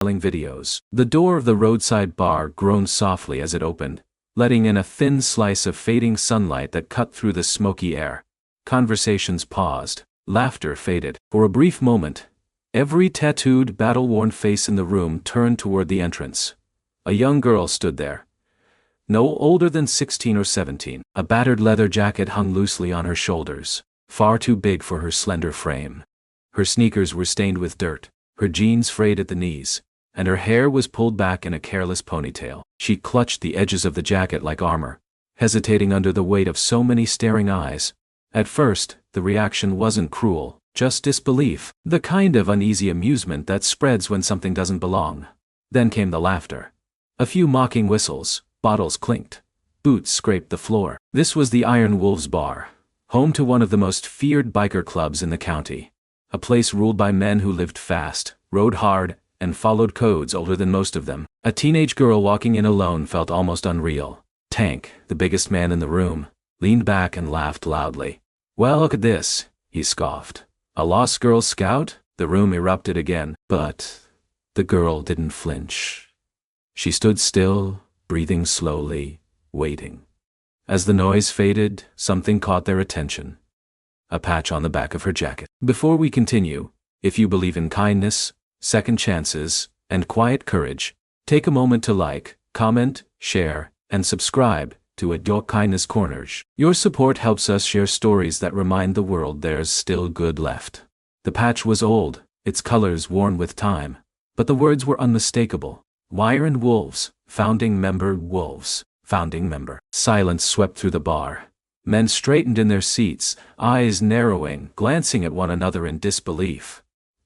storytelling videos. The door of the roadside bar groaned softly as it opened, letting in a thin slice of fading sunlight that cut through the smoky air. Conversations paused. Laughter faded. For a brief moment, every tattooed, battle-worn face in the room turned toward the entrance. A young girl stood there, no older than 16 or 17. A battered leather jacket hung loosely on her shoulders, far too big for her slender frame. Her sneakers were stained with dirt, her jeans frayed at the knees, and her hair was pulled back in a careless ponytail. She clutched the edges of the jacket like armor, hesitating under the weight of so many staring eyes. At first, the reaction wasn't cruel, just disbelief, the kind of uneasy amusement that spreads when something doesn't belong. Then came the laughter. A few mocking whistles, bottles clinked, boots scraped the floor. This was the Iron Wolves Bar, home to one of the most feared biker clubs in the county. A place ruled by men who lived fast, rode hard, and followed codes older than most of them. A teenage girl walking in alone felt almost unreal. Tank, the biggest man in the room, leaned back and laughed loudly. "Well, look at this," he scoffed. "A Lost Girl Scout?" The room erupted again, but the girl didn't flinch. She stood still, breathing slowly, waiting. As the noise faded, something caught their attention. A patch on the back of her jacket. Before we continue, if you believe in kindness, second chances, and quiet courage, take a moment to like, comment, share, and subscribe to Adult Kindness Corners. Your support helps us share stories that remind the world there's still good left. The patch was old, its colors worn with time, but the words were unmistakable. Iron Wolves, founding member Wolves, founding member. Silence swept through the bar. Men straightened in their seats, eyes narrowing, glancing at one another in disbelief.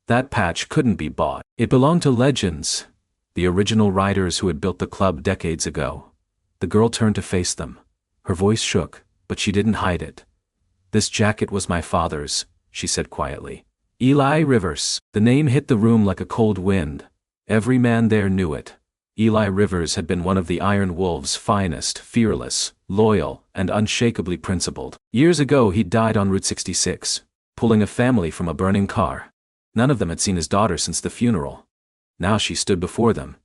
That patch couldn't be bought. It belonged to legends, the original riders who had built the club decades ago. The girl turned to face them. Her voice shook, but she didn't hide it. "This jacket was my father's," she said quietly. "Eli Rivers." The name hit the room like a cold wind. Every man there knew it. Eli Rivers had been one of the Iron Wolves' finest, fearless, loyal, and unshakably principled. Years ago he died on Route 66, pulling a family from a burning car. None of them had seen his daughter since the funeral. Now she stood before them.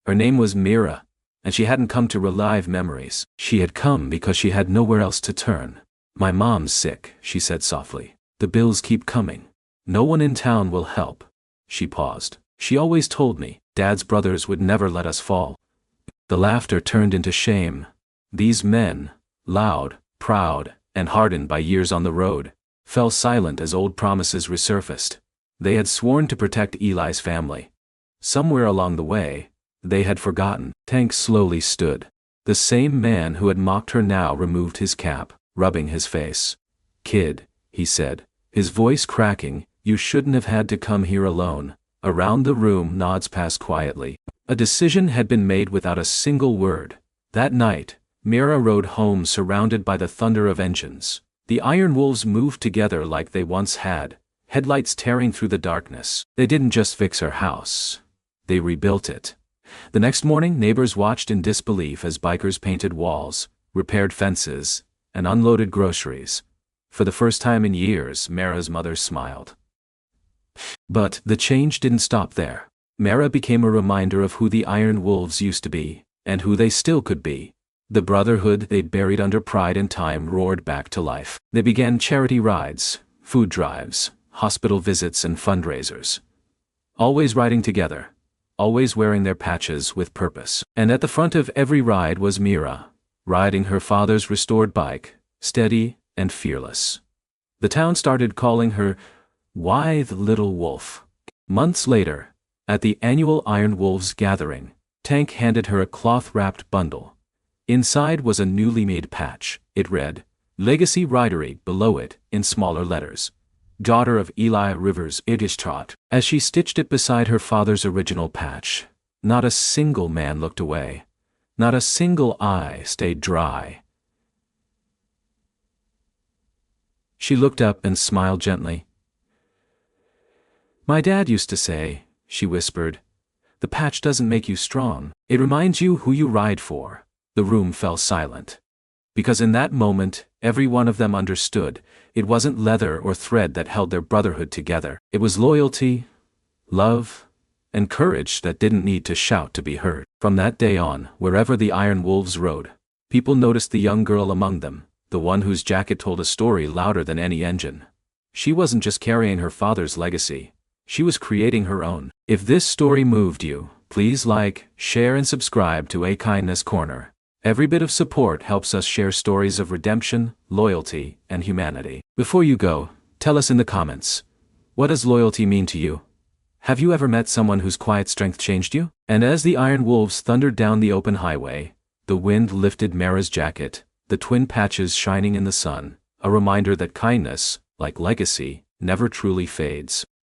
Her name was Mira, and she hadn't come to relive memories. She had come because she had nowhere else to turn. "My mom's sick," she said softly. "The bills keep coming. No one in town will help." She paused. "She always told me, Dad's brothers would never let us fall." The laughter turned into shame. These men, loud, proud, and hardened by years on the road, fell silent as old promises resurfaced. They had sworn to protect Eli's family. Somewhere along the way, they had forgotten. Tank slowly stood. The same man who had mocked her now removed his cap, rubbing his face. "Kid," he said, his voice cracking, "you shouldn't have had to come here alone." Around the room nods passed quietly. A decision had been made without a single word. That night, Mira rode home surrounded by the thunder of engines. The Iron Wolves moved together like they once had, headlights tearing through the darkness. They didn't just fix her house. They rebuilt it. The next morning, neighbors watched in disbelief as bikers painted walls, repaired fences, and unloaded groceries. For the first time in years, Mira's mother smiled. But the change didn't stop there. Mira became a reminder of who the Iron Wolves used to be, and who they still could be. The Brotherhood they'd buried under pride and time roared back to life. They began charity rides, food drives, hospital visits, and fundraisers. Always riding together, always wearing their patches with purpose. And at the front of every ride was Mira, riding her father's restored bike, steady and fearless. The town started calling her Lithe Little Wolf. Months later, at the annual Iron Wolves gathering, Tank handed her a cloth-wrapped bundle. Inside was a newly made patch. It read, "Legacy Ridery," below it, in smaller letters, "Daughter of Eli Rivers Idishtrot." As she stitched it beside her father's original patch, not a single man looked away. Not a single eye stayed dry. She looked up and smiled gently. "My dad used to say," she whispered, "the patch doesn't make you strong. It reminds you who you ride for." The room fell silent. Because in that moment, every one of them understood, it wasn't leather or thread that held their brotherhood together. It was loyalty, love, and courage that didn't need to shout to be heard. From that day on, wherever the Iron Wolves rode, people noticed the young girl among them, the one whose jacket told a story louder than any engine. She wasn't just carrying her father's legacy, she was creating her own. If this story moved you, please like, share and subscribe to A Kindness Corner. Every bit of support helps us share stories of redemption, loyalty, and humanity. Before you go, tell us in the comments, what does loyalty mean to you? Have you ever met someone whose quiet strength changed you? And as the Iron Wolves thundered down the open highway, the wind lifted Mara's jacket, the twin patches shining in the sun, a reminder that kindness, like legacy, never truly fades.